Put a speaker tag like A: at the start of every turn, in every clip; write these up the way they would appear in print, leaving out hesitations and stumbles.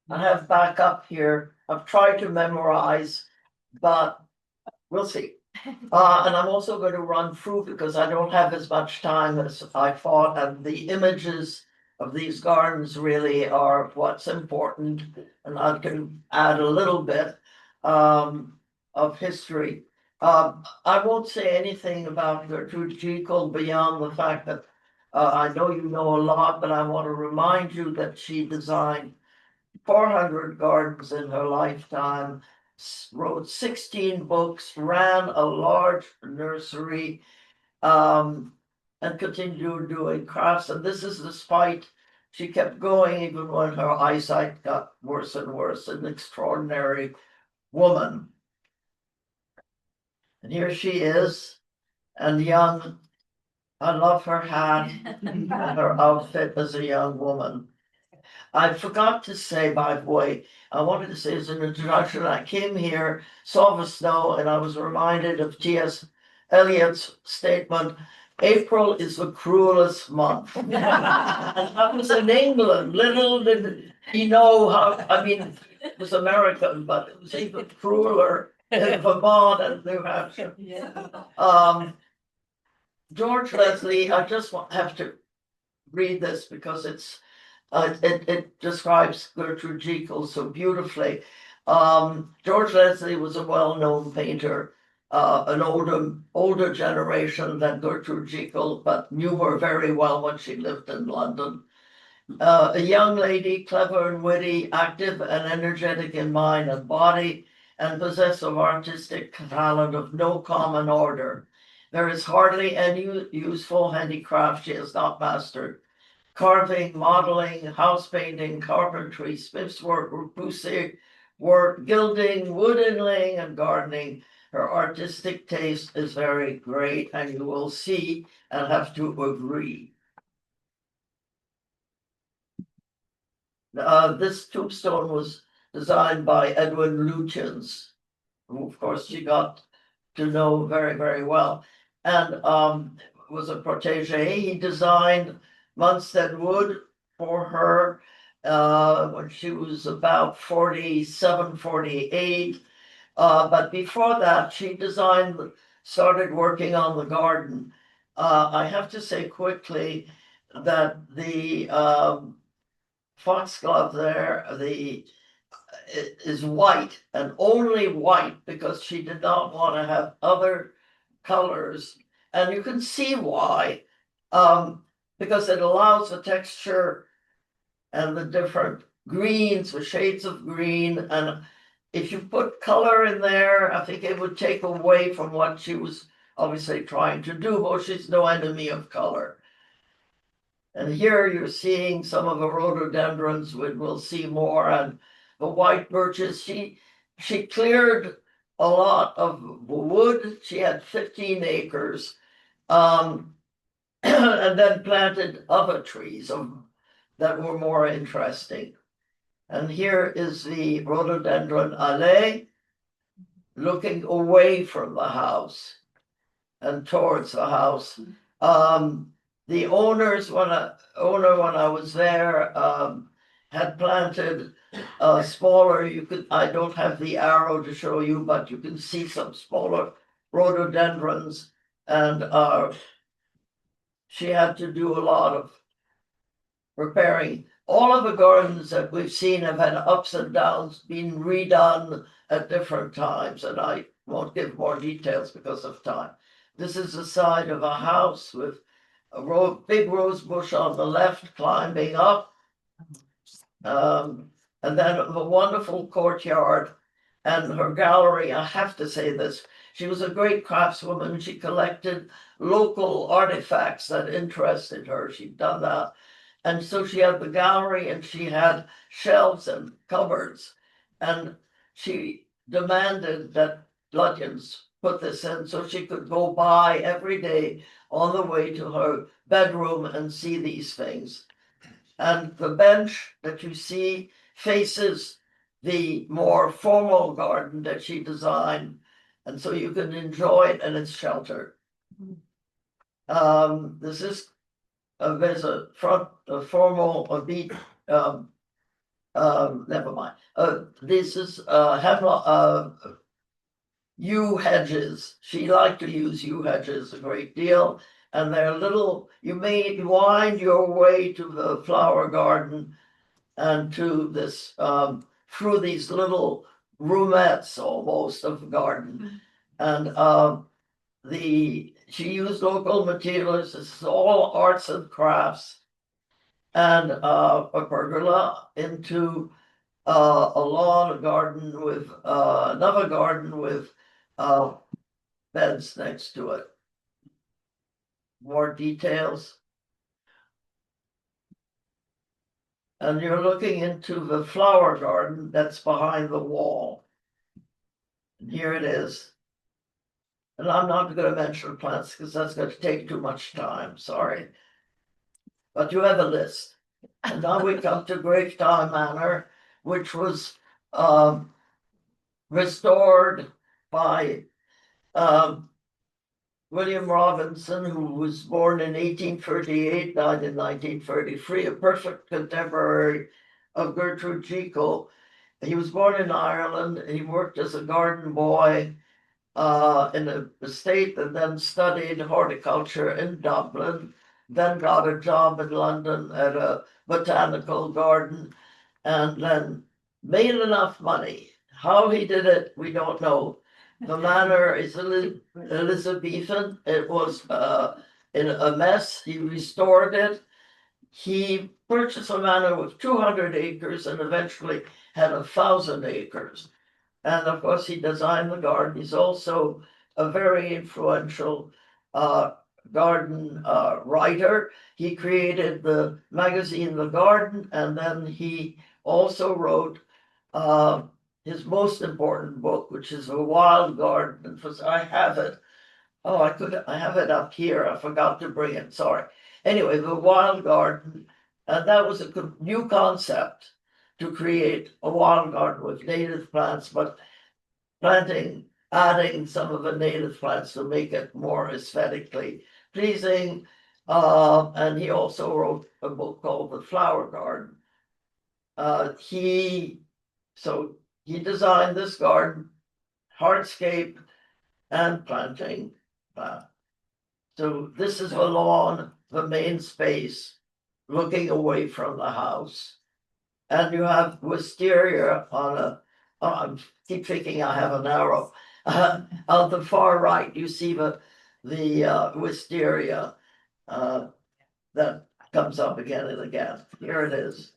A: I have backup here. I've tried to memorize, but we'll see. And I'm also going to run through because I don't have as much time as I thought, and the images of these gardens really are what's important, and I can add a little bit of history. I won't say anything about Gertrude Jekyll beyond the fact that I know you know a lot, but I want to remind you that she designed 400 gardens in her lifetime, wrote 16 books, ran a large nursery, and continued doing crafts. And this is despite she kept going even when her eyesight got worse and worse. An extraordinary woman. And here she is, and young. I love her hat and her outfit as a young woman. I forgot to say, by the way, I wanted to say as an introduction, I came here, saw the snow, and I was reminded of T.S. Eliot's statement, April is the cruelest month. And I was in England, little did he know how, I mean, it was American, but it was even crueler in Vermont and New Hampshire. George Leslie, I just have to read this because it describes Gertrude Jekyll so beautifully. George Leslie was a well-known painter, an older generation than Gertrude Jekyll, but knew her very well when she lived in London. A young lady, clever and witty, active and energetic in mind and body, and possessed of artistic talent of no common order. There is hardly any useful handicraft she has not mastered. Carving, modeling, house painting, carpentry, smith's work, repoussé work, gilding, wood inlaying, and gardening. Her artistic taste is very great, and you will see and have to agree. This tombstone was designed by Edward Lutyens, who of course she got to know very, very well, and was a protege. He designed Munstead Wood for her when she was about 47, 48. But before that, she started working on the garden. I have to say quickly that the foxglove there, is white and only white because she did not want to have other colors. And you can see why, because it allows the texture and the different greens, the shades of green. And if you put color in there, I think it would take away from what she was obviously trying to do. Well, she's no enemy of color. And here you're seeing some of the rhododendrons, we'll see more, and the white birches. She cleared a lot of wood. She had 15 acres, and then planted other trees that were more interesting. And here is the rhododendron allée, looking away from the house and towards the house. The owner, when I was there, had planted smaller, I don't have the arrow to show you, but you can see some smaller rhododendrons, and she had to do a lot of repairing. All of the gardens that we've seen have had ups and downs, been redone at different times, and I won't give more details because of time. This is the side of a house with a big rose bush on the left climbing up. And then a wonderful courtyard and her gallery. I have to say this, she was a great craftswoman. She collected local artifacts that interested her. She'd done that. And so she had the gallery and she had shelves and cupboards. And she demanded that Lutyens put this in so she could go by every day on the way to her bedroom and see these things. And the bench that you see faces the more formal garden that she designed, and so you can enjoy it, and it's sheltered. This is there's a formal beat never mind. This is yew hedges. She liked to use yew hedges a great deal, and they're little. You may wind your way to the flower garden and to this through these little roomettes almost of the garden, and she used local materials. This is all arts and crafts, and a pergola into a lawn, a garden with another garden with beds next to it. More details. And you're looking into the flower garden that's behind the wall. And here it is. And I'm not going to mention plants because that's going to take too much time, sorry. But you have a list. And now we come to Gravetown Manor, which was restored by William Robinson, who was born in 1838, died in 1933, a perfect contemporary of Gertrude Jekyll. He was born in Ireland. He worked as a garden boy in an estate and then studied horticulture in Dublin, then got a job in London at a botanical garden, and then made enough money. How he did it, we don't know. The manor is Elizabethan. It was in a mess. He restored it. He purchased a manor with 200 acres and eventually had 1,000 acres. And of course, he designed the garden. He's also a very influential garden writer. He created the magazine The Garden, and then he also wrote his most important book, which is A Wild Garden. I have it. Oh, I have it up here. I forgot to bring it. Sorry. Anyway, The Wild Garden, and that was a new concept to create a wild garden with native plants, but adding some of the native plants to make it more aesthetically pleasing. And he also wrote a book called The Flower Garden. He designed this garden, hardscape and planting. So this is the lawn, the main space, looking away from the house. And you have wisteria on I keep thinking I have an arrow. On the far right, you see the wisteria that comes up again and again. Here it is.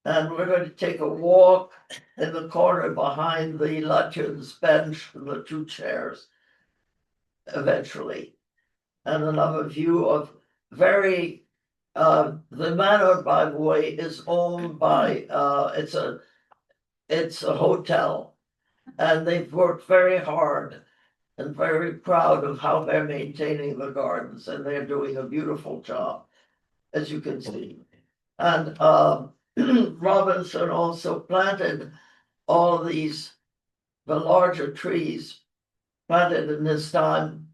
A: And we're going to take a walk in the corner behind the Lutyens bench and the two chairs eventually. And another view of the manor, by the way, is owned by it's a hotel, and they've worked very hard and very proud of how they're maintaining the gardens, and they're doing a beautiful job, as you can see. And Robinson also planted all these, the larger trees planted in this time.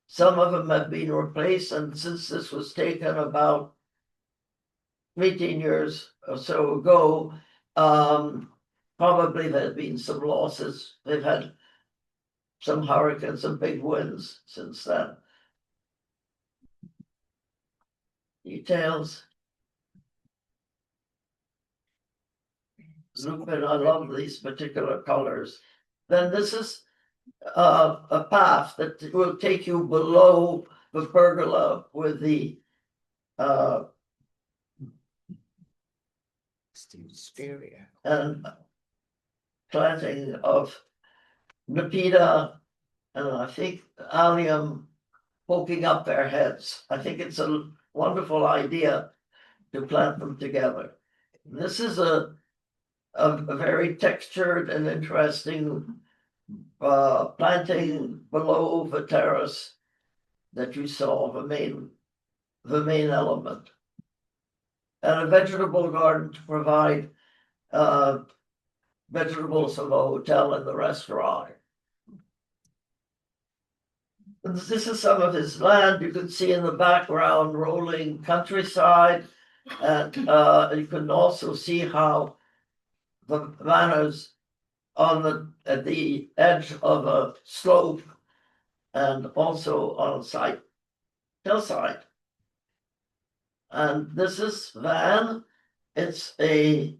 A: Some of them have been replaced, and since this was taken about 18 years or so ago, probably there have been some losses. They've had some hurricanes and big winds since then. Details. Lupin, I love these particular colors. Then this is a path that will take you below the pergola with the and planting of Nepeta and I think allium poking up their heads. I think it's a wonderful idea to plant them together. This is a very textured and interesting planting below the terrace that you saw, the main element. And a vegetable garden to provide vegetables for the hotel and the restaurant. And this is some of his land. You can see in the background rolling countryside And you can also see how the manor's at the edge of a slope and also on a hillside. And this is Van. It's a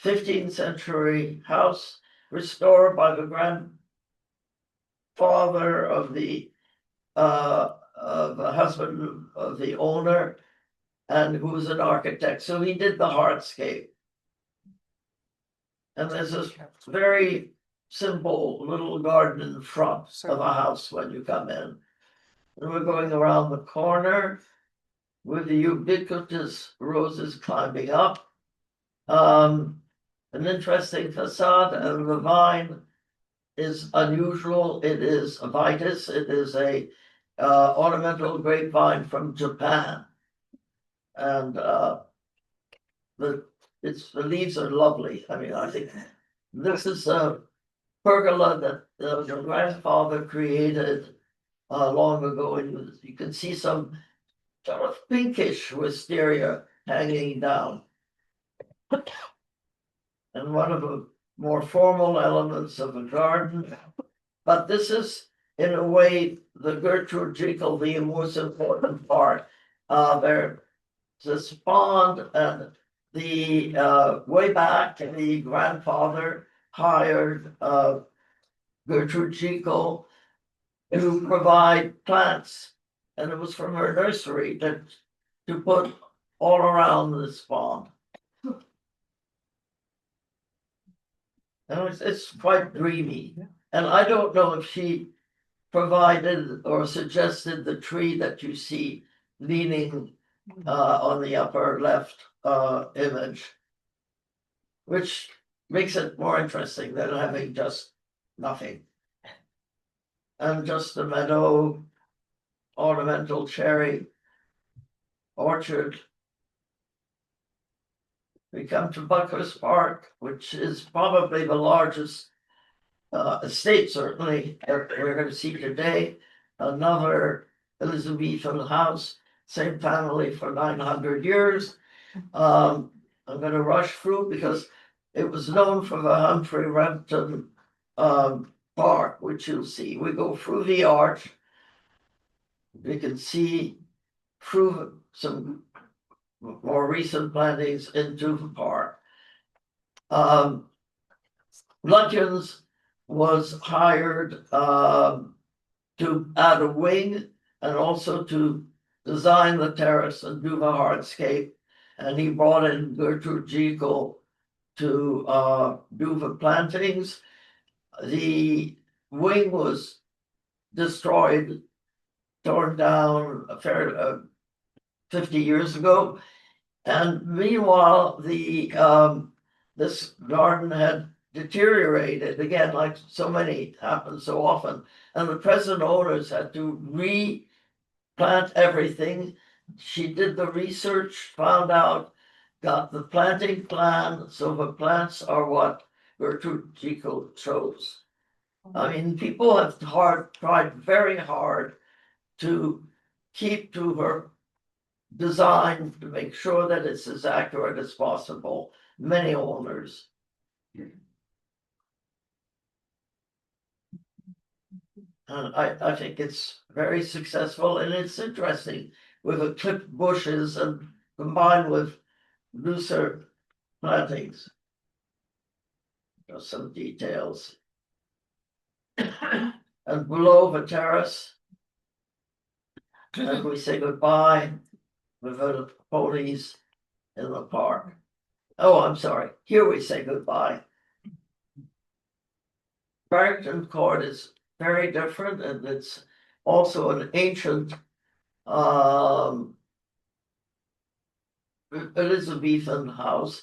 A: 15th century house restored by the grandfather of the husband of the owner, and who was an architect. So he did the hardscape. And there's this very simple little garden in front of a house when you come in. And we're going around the corner with the ubiquitous roses climbing up. An interesting facade, and the vine is unusual. It is a vitis. It is a ornamental grapevine from Japan. And the leaves are lovely. I mean, I think this is a pergola that the grandfather created long ago, and you can see some sort of pinkish wisteria hanging down. And one of the more formal elements of a garden, but this is, in a way, the Gertrude Jekyll, the most important part. There's this pond, and the way back, the grandfather hired Gertrude Jekyll to provide plants, and it was from her nursery to put all around this pond. And it's quite dreamy. And I don't know if she provided or suggested the tree that you see leaning on the upper left image, which makes it more interesting than having just nothing. And just a meadow, ornamental cherry orchard. We come to Buckhurst Park, which is probably the largest estate, certainly, that we're going to see today. Another Elizabethan house, same family for 900 years. I'm going to rush through because it was known for the Humphrey Repton Park, which you'll see. We go through the arch. You can see through some more recent plantings into the park. Lutyens was hired to add a wing and also to design the terrace and do the hardscape. And he brought in Gertrude Jekyll to do the plantings. The wing was destroyed, torn down 50 years ago. And meanwhile, this garden had deteriorated again, like so many happen so often. And the present owners had to replant everything. She did the research, found out, got the planting plan. So the plants are what Gertrude Jekyll chose. I mean, people have tried very hard to keep to her design to make sure that it's as accurate as possible. Many owners. And I think it's very successful, and it's interesting with the clipped bushes and combined with looser plantings. Just some details. And below the terrace, as we say goodbye, with the ponies in the park. Oh, I'm sorry. Here we say goodbye. Barrington Court is very different, and it's also an ancient Elizabethan house.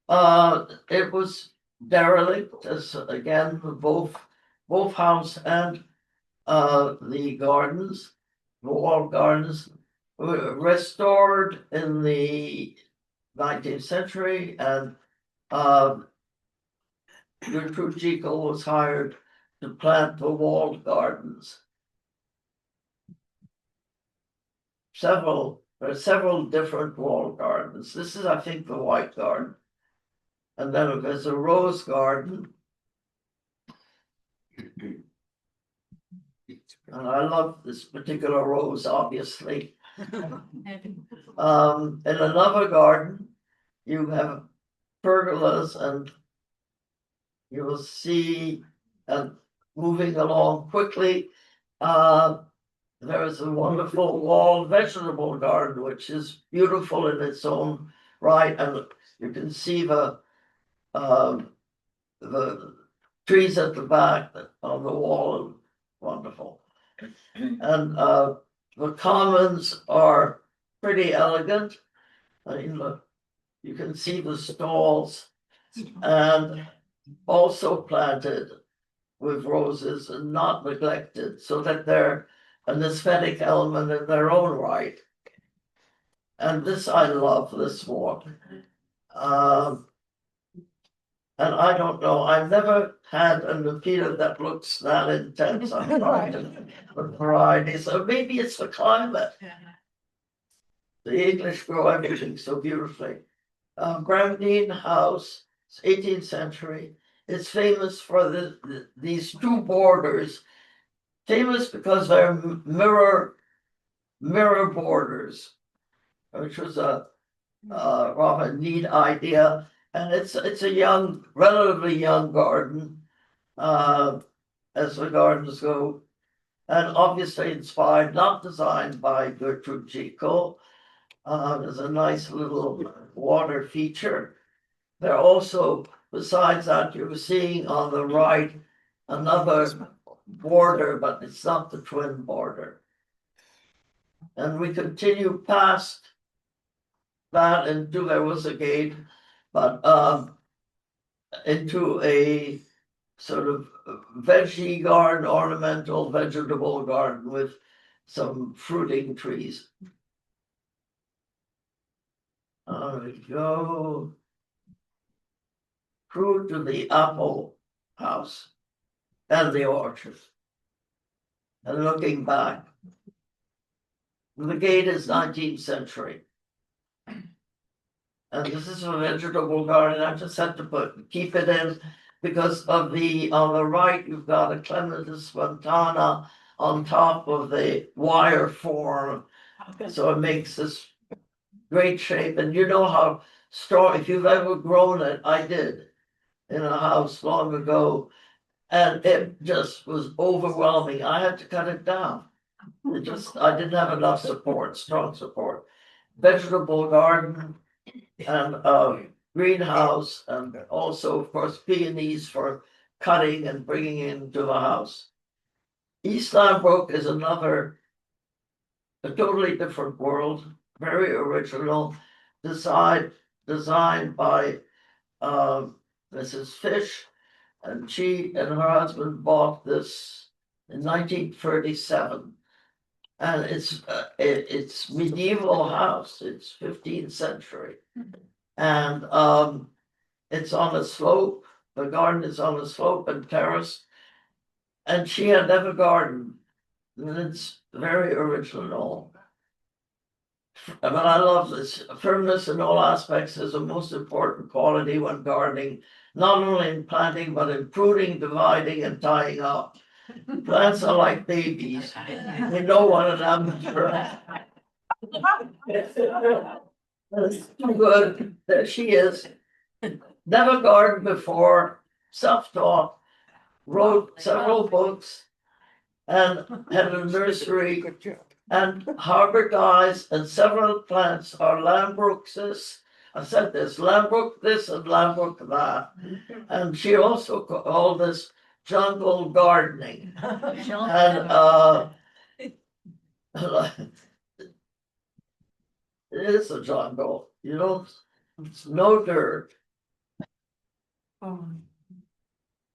A: It was derelict, as again both house and the gardens, the walled gardens, were restored in the 19th century, and Gertrude Jekyll was hired to plant the walled gardens. Several There are several different wall gardens. This is, I think, the white garden. And then there's a rose garden. And I love this particular rose, obviously. In another garden, you have pergolas, and you will see, moving along quickly, there is a wonderful walled vegetable garden, which is beautiful in its own right, and you can see the trees at the back of the wall, wonderful. And the commons are pretty elegant. I mean, look, you can see the stalls, and also planted with roses and not neglected, so that they're an aesthetic element in their own right. And this, I love this walk. And I don't know, I've never had a Lupita that looks that intense. I'm trying to variety, so maybe it's the climate. The English grow everything so beautifully. Gramdene House, it's 18th century. It's famous for these two borders. Famous because they're mirror borders, which was a rather neat idea. And it's a relatively young garden, as the gardens go, and obviously inspired, not designed by Gertrude Jekyll. There's a nice little water feature. There are also, besides that, you're seeing on the right another border, but it's not the twin border. And we continue past that into, there was a gate, but into a sort of veggie garden, ornamental vegetable garden with some fruiting trees. There we go. Through to the apple house and the orchard. And looking back, the gate is 19th century. And this is a vegetable garden. I just had to keep it in because of on the right, you've got a clematis montana on top of the wire form. Okay. So it makes this great shape. And you know how strong, if you've ever grown it, I did in a house long ago. And it just was overwhelming. I had to cut it down. I didn't have enough support, strong support. Vegetable garden and greenhouse, and also, of course, peonies for cutting and bringing into the house. East Lambrook is a totally different world, very original, designed by Mrs. Fish, and she and her husband bought this in 1937. And it's medieval house, it's 15th century. And it's on a slope, the garden is on a slope and terrace. And she had never gardened, and it's very original. But I love this. Firmness in all aspects is the most important quality when gardening, not only in planting, but in pruning, dividing, and tying up. Plants are like babies. We know one of them. It's too good. There she is. Never gardened before, self-taught, wrote several books, and had a nursery. And hybridized, and several plants are Lambrookses. I said this, Lambrook this and Lambrook that. And she also called this jungle gardening. And it is a jungle, it's no dirt. And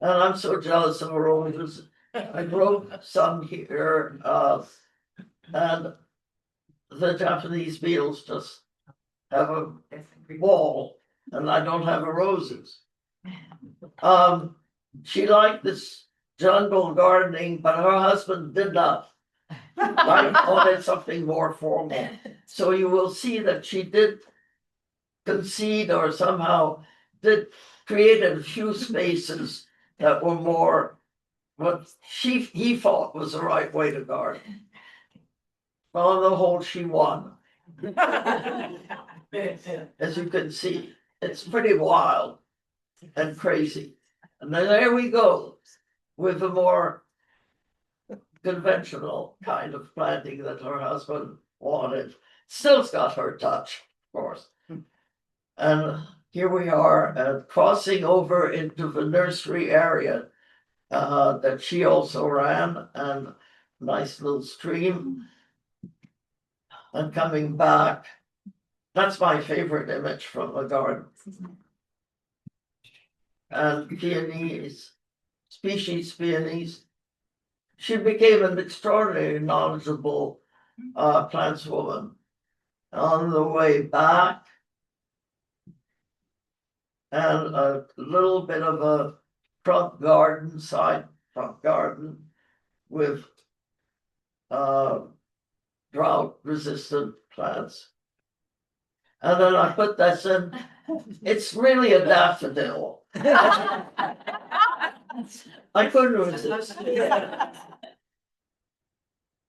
A: I'm so jealous of her roses. I grow some here, and the Japanese beetles just have a wall, and I don't have a roses. She liked this jungle gardening, but her husband did not. I wanted something more formal. So you will see that she did concede or somehow did created a few spaces that were more what he thought was the right way to garden. Well, on the whole, she won. As you can see, it's pretty wild and crazy. And then there we go with a more conventional kind of planting that her husband wanted. Still's got her touch, of course. And here we are crossing over into the nursery area that she also ran, and nice little stream. And coming back, that's my favorite image from the garden. And peonies, species peonies. She became an extraordinarily knowledgeable plantswoman. On the way back, and a little bit of a side front garden with drought-resistant plants. And then I put this in. It's really a daffodil. I couldn't resist.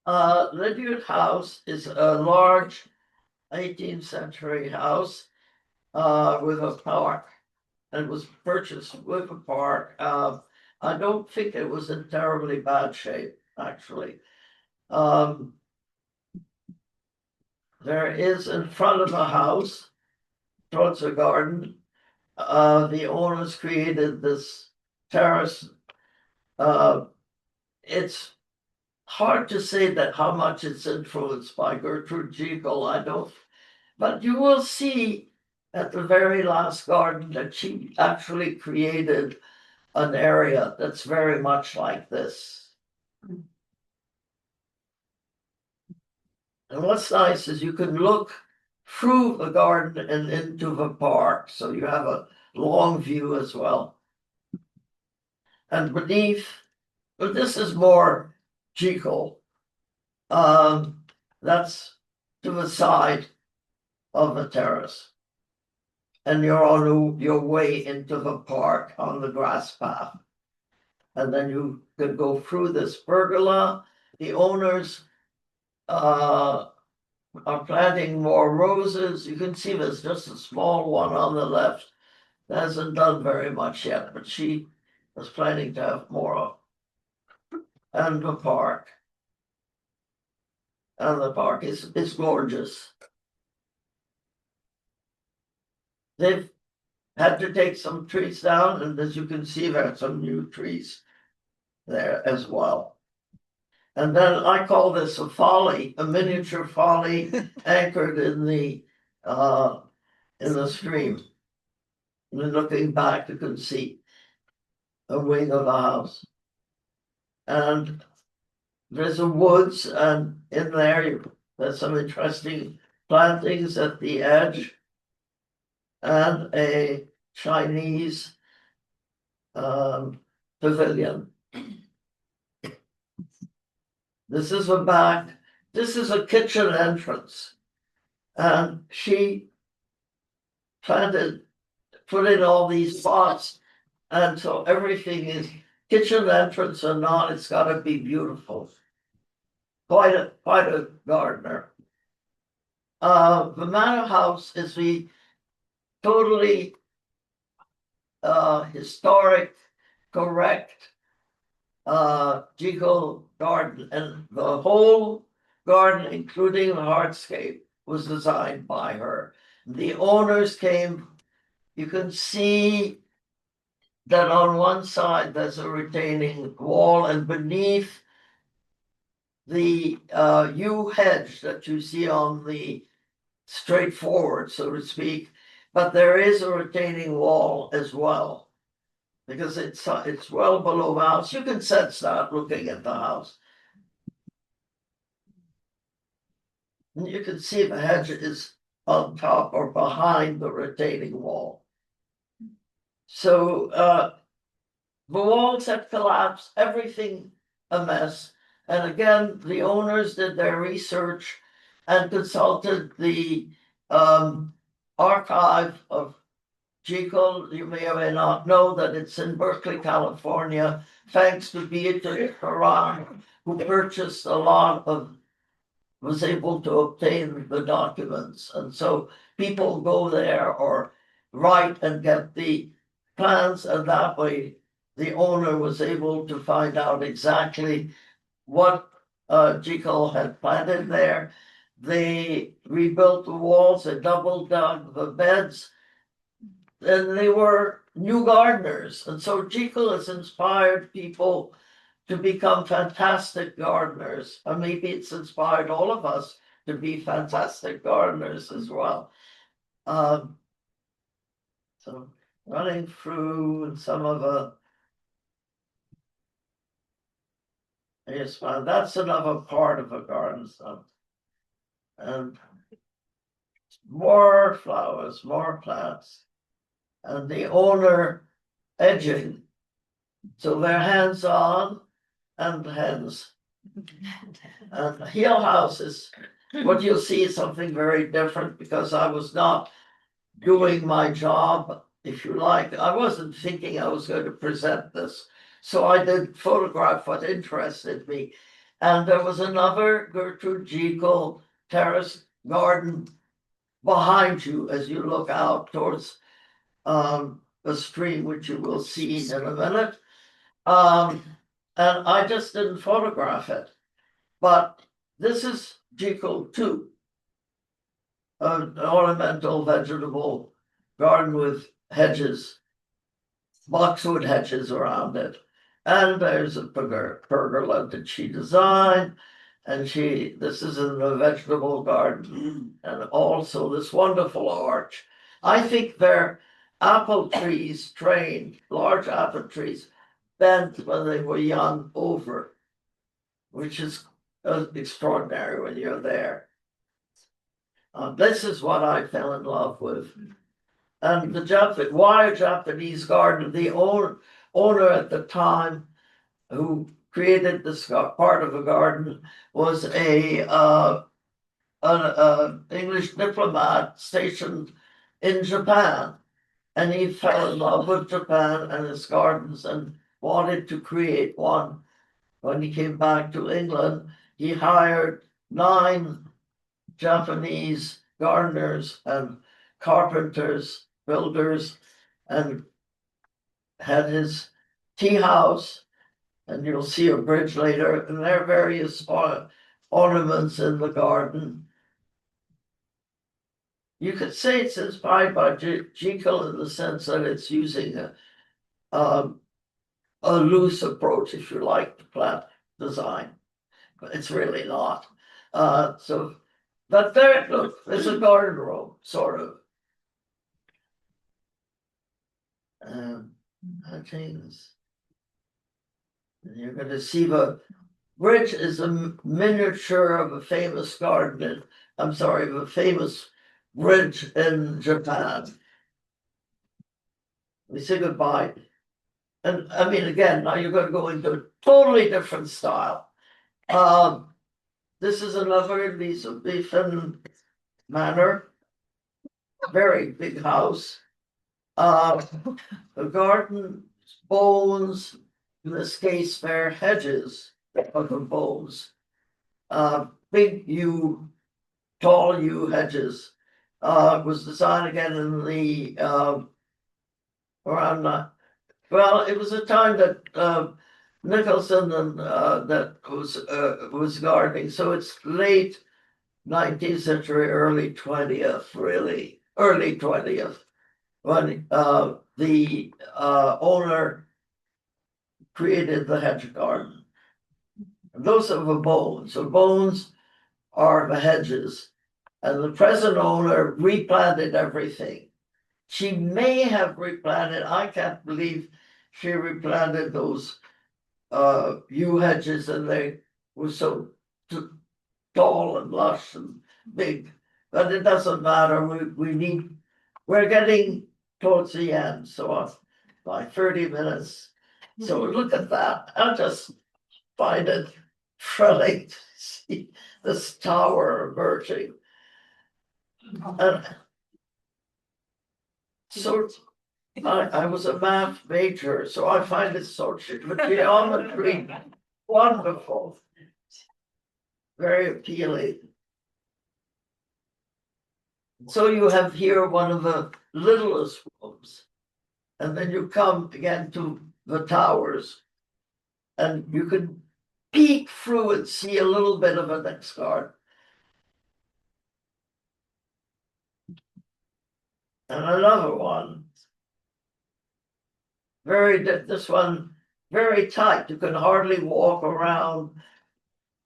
A: Lydiard House is a large 18th century house with a park, and was purchased with a park. I don't think it was in terribly bad shape, actually. There is in front of the house, towards the garden, the owners created this terrace. It's hard to say that how much it's influenced by Gertrude Jekyll, I don't, but you will see at the very last garden that she actually created an area that's very much like this. And what's nice is you can look through the garden and into the park, so you have a long view as well. And beneath, but this is more Jekyll. That's to the side of the terrace. And you're on your way into the park on the grass path. And then you could go through this pergola. The owners are planting more roses. You can see there's just a small one on the left that hasn't done very much yet, but she was planning to have more of. And the park. And the park is gorgeous. They've had to take some trees down, and as you can see, there are some new trees there as well. And then I call this a folly, a miniature folly anchored in the stream. And looking back, you can see a wing of a house. And there's a woods, and in there there's some interesting plantings at the edge, and a Chinese pavilion. This is the back. This is a kitchen entrance, and she put in all these pots, and so everything is kitchen entrance or not. It's got to be beautiful. Quite a gardener. The manor house is the totally historic, correct Jekyll garden, and the whole garden, including the hardscape, was designed by her. The owners came. You can see that on one side there's a retaining wall, and beneath the yew hedge that you see on the straightforward, so to speak, but there is a retaining wall as well, because it's well below the house. You can sense that looking at the house. And you can see the hedge is on top or behind the retaining wall. So the walls had collapsed, everything a mess. And again, the owners did their research. and consulted the archive of Jekyll. You may or may not know that it's in Berkeley, California, thanks to Beatrice Caron, who purchased a lot of, was able to obtain the documents. And so people go there or write and get the plans, and that way the owner was able to find out exactly what Jekyll had planted there. They rebuilt the walls, they double dug the beds, and they were new gardeners. And so Jekyll has inspired people to become fantastic gardeners. And maybe it's inspired all of us to be fantastic gardeners as well. So running through and some of the, yes, well, that's another part of a garden. So, and more flowers, more plants, and the owner edging. So they're hands-on and hands. And Hill House is what you'll see is something very different, because I was not doing my job, if you like. I wasn't thinking I was going to present this. So I did photograph what interested me. And there was another Gertrude Jekyll terrace garden behind you as you look out towards the stream, which you will see in a minute. And I just didn't photograph it. But this is Jekyll too, an ornamental vegetable garden with hedges, boxwood hedges around it. And there's a pergola that she designed. And this is in the vegetable garden, and also this wonderful arch. I think they're apple trees trained, large apple trees, bent when they were young over, which is extraordinary when you're there. This is what I fell in love with. And why a Japanese garden? The owner at the time who created this part of the garden was an English diplomat stationed in Japan. And he fell in love with Japan and its gardens and wanted to create one. When he came back to England, he hired 9 Japanese gardeners and carpenters, builders, and had his tea house. And you'll see a bridge later, and there are various ornaments in the garden. You could say it's inspired by Jekyll in the sense that it's using a loose approach, if you like, to plant design, but it's really not. But there, look, there's a garden room, sort of. Things. You're going to see the bridge is a miniature of a famous garden. The famous bridge in Japan. We say goodbye. And I mean, again, now you're going to go into a totally different style. This is another Elizabethan manor, very big house. The garden bones, in this case, they're hedges of the bones. Big yew, tall yew hedges. Was designed again in the around. Well, it was a time that Nicholson and that was gardening, so it's late 19th century, early 20th, really early 20th, when the owner created the hedge garden. And those are the bones. The bones are the hedges, and the present owner replanted everything. She may have replanted. I can't believe she replanted those yew hedges, and they were so tall and lush and big. But it doesn't matter. We're getting towards the end, so by 30 minutes. So look at that. I just find it thrilling to see this tower emerging. And so I was a math major, so I find it so geometry wonderful, very appealing. So you have here one of the littlest rooms, and then you come again to the towers, and you can peek through and see a little bit of the next garden. And another one, this one very tight. You can hardly walk around.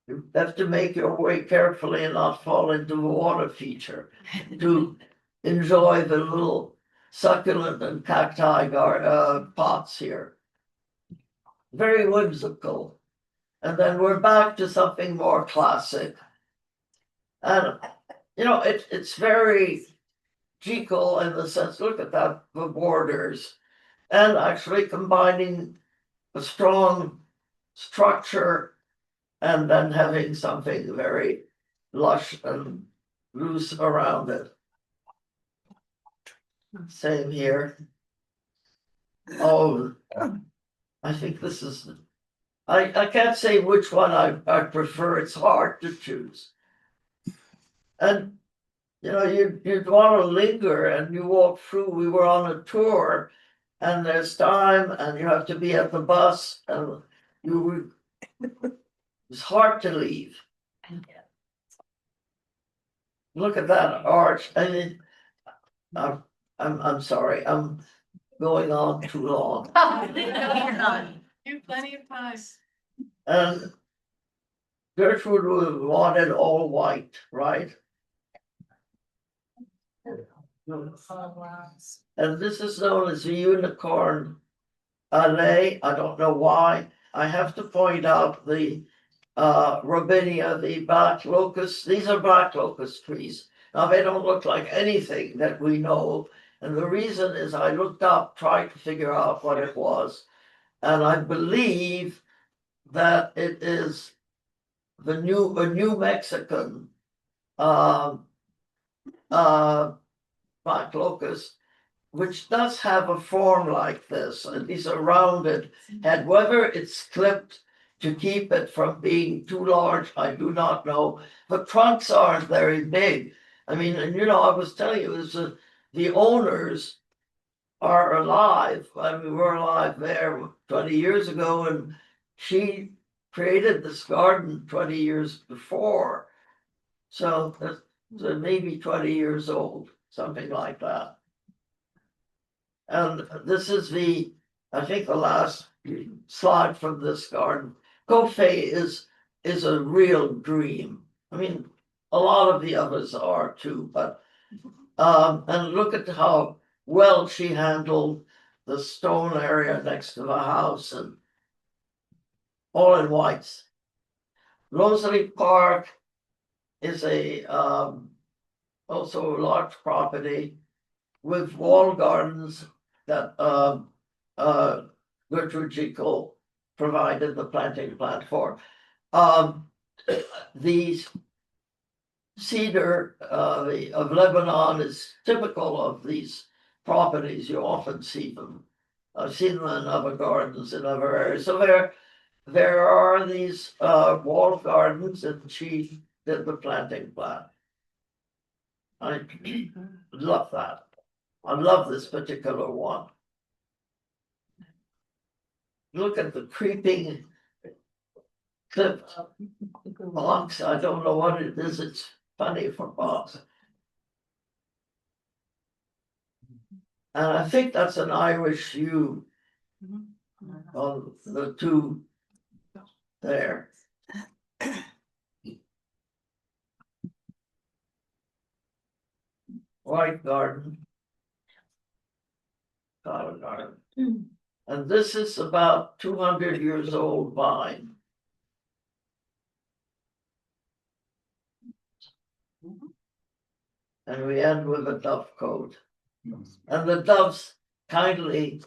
A: You have to make your way carefully and not fall into the water feature to enjoy the little succulent and cacti pots here. Very whimsical. And then we're back to something more classic. And, you know, it's very Jekyll in the sense, look at that, the borders, and actually combining a strong structure and then having something very lush and loose around it. Same here. Oh, I think this is, I can't say which one I prefer. It's hard to choose. And, you know, you'd want to linger and you walk through. We were on a tour and there's time and you have to be at the bus and it's hard to leave. Look at that arch. I mean, I'm sorry, I'm going on too long.
B: No, you're not. You have plenty of time.
A: And Gertrude wanted all white, right? And this is known as the unicorn alley. I don't know why. I have to point out the robinia, the black locust. These are black locust trees. Now they don't look like anything that we know. And the reason is I looked up, tried to figure out what it was. And I believe that it is a New Mexican black locust, which does have a form like this, and these are rounded head. Whether it's clipped to keep it from being too large, I do not know. The trunks aren't very big. I mean, and you know, I was telling you, the owners are alive. I mean, we're alive there 20 years ago, and she created this garden 20 years before. So that's maybe 20 years old, something like that. And this is I think the last slide from this garden. Coffey is a real dream. I mean, a lot of the others are too, but and look at how well she handled the stone area next to the house and all in whites. Rosalie Park is also a large property with wall gardens that Gertrude Jekyll provided the planting plant for. These cedar of Lebanon is typical of these properties. You often see them. I've seen them in other gardens in other areas. So there are these wall gardens, and she did the planting plant. I love that. I love this particular one. Look at the creeping clipped box. I don't know what it is. It's funny for box. And I think that's an Irish yew on the two there. White garden. Flower garden. And this is about 200 years old vine. And we end with a dovecote. And the doves kindly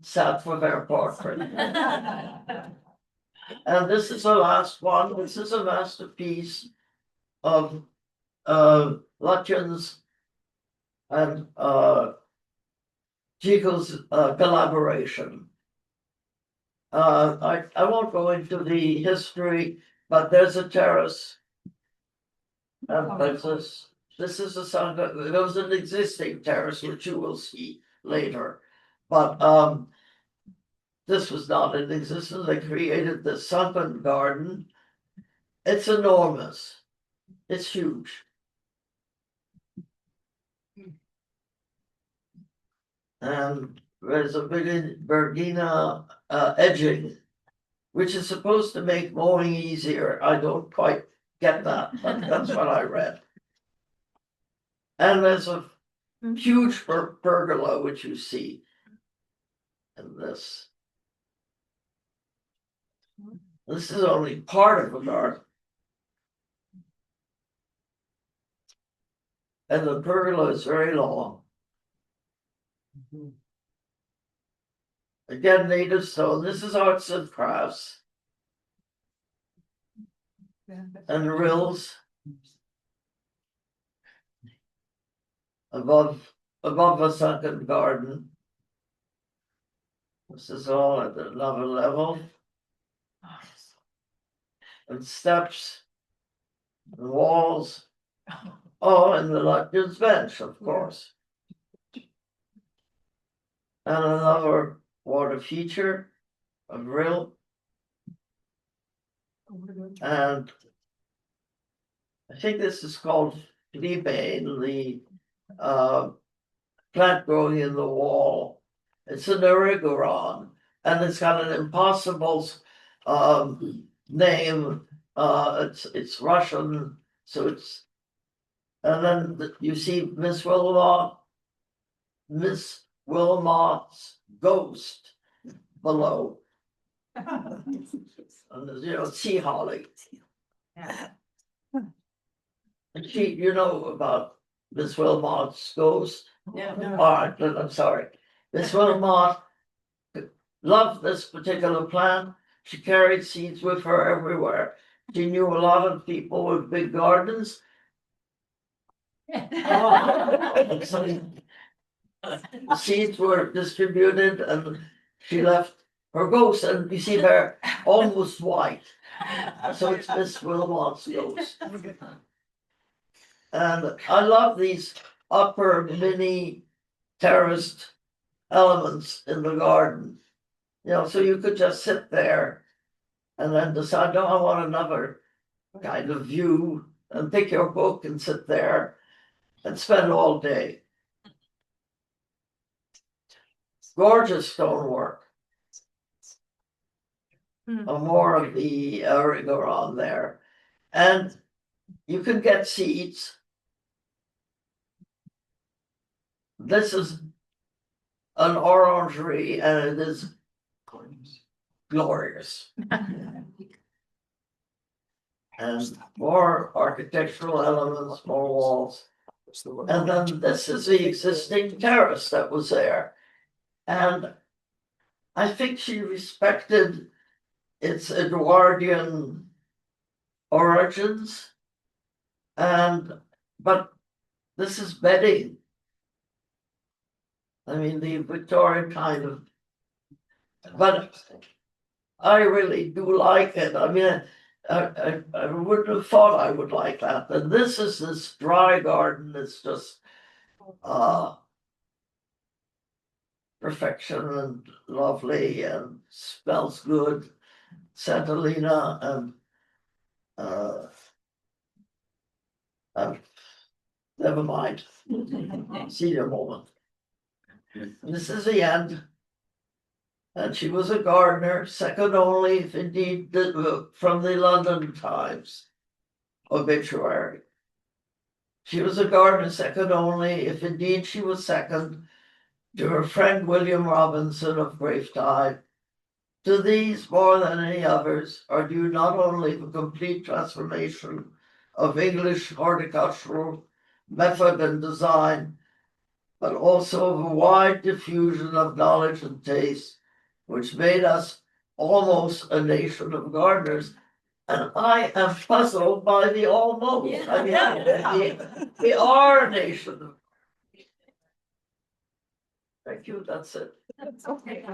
A: sat for their portrait. And this is the last one. This is a masterpiece of Lutyens and Jekyll's collaboration. I won't go into the history, but there's a terrace. And this is a sunken, there was an existing terrace, which you will see later. But this was not in existence. They created the sunken garden. It's enormous. It's huge. And there's a big Bergina edging, which is supposed to make mowing easier. I don't quite get that, but that's what I read. And there's a huge pergola, which you see in this. This is only part of the garden. And the pergola is very long. Again, native stone. This is arts and crafts. And rills above a sunken garden. This is all at another level. And steps and walls. Oh, and the Lutyens bench, of course. And another water feature, a rill. And I think this is called Libane, the plant growing in the wall. It's an erigeron, and it's got an impossible name. It's Russian, so it's. And then you see Miss Wilmot's ghost below. And there's, sea holly. And you know about Miss Wilmot's ghost?
B: Yeah.
A: All right, I'm sorry. Miss Wilmot loved this particular plant. She carried seeds with her everywhere. She knew a lot of people with big gardens. And so the seeds were distributed, and she left her ghost, and you see her almost white. So it's Miss Wilmot's ghost. And I love these upper mini terraced elements in the garden. So you could just sit there and then decide, no, I want another kind of view, and pick your book and sit there and spend all day. Gorgeous stonework. More of the erigeron there. And you can get seeds. This is an orangery, and it is glorious. And more architectural elements, more walls. And then this is the existing terrace that was there. And I think she respected its Edwardian origins. But this is bedding. I mean, the Victorian kind of, but I really do like it. I mean, I wouldn't have thought I would like that. And this dry garden is just perfection and lovely and smells good. Santalina and never mind. See you in a moment. This is the end. And she was a gardener, second only, if indeed, from the London Times obituary. She was a gardener, second only, if indeed she was second, to her friend William Robinson of Gravetide. To these, more than any others, are due not only the complete transformation of English horticultural method and design, but also the wide diffusion of knowledge and taste, which made us almost a nation of gardeners. And I am puzzled by the almost. I mean, we are a nation. Thank you, that's it.
B: That's okay.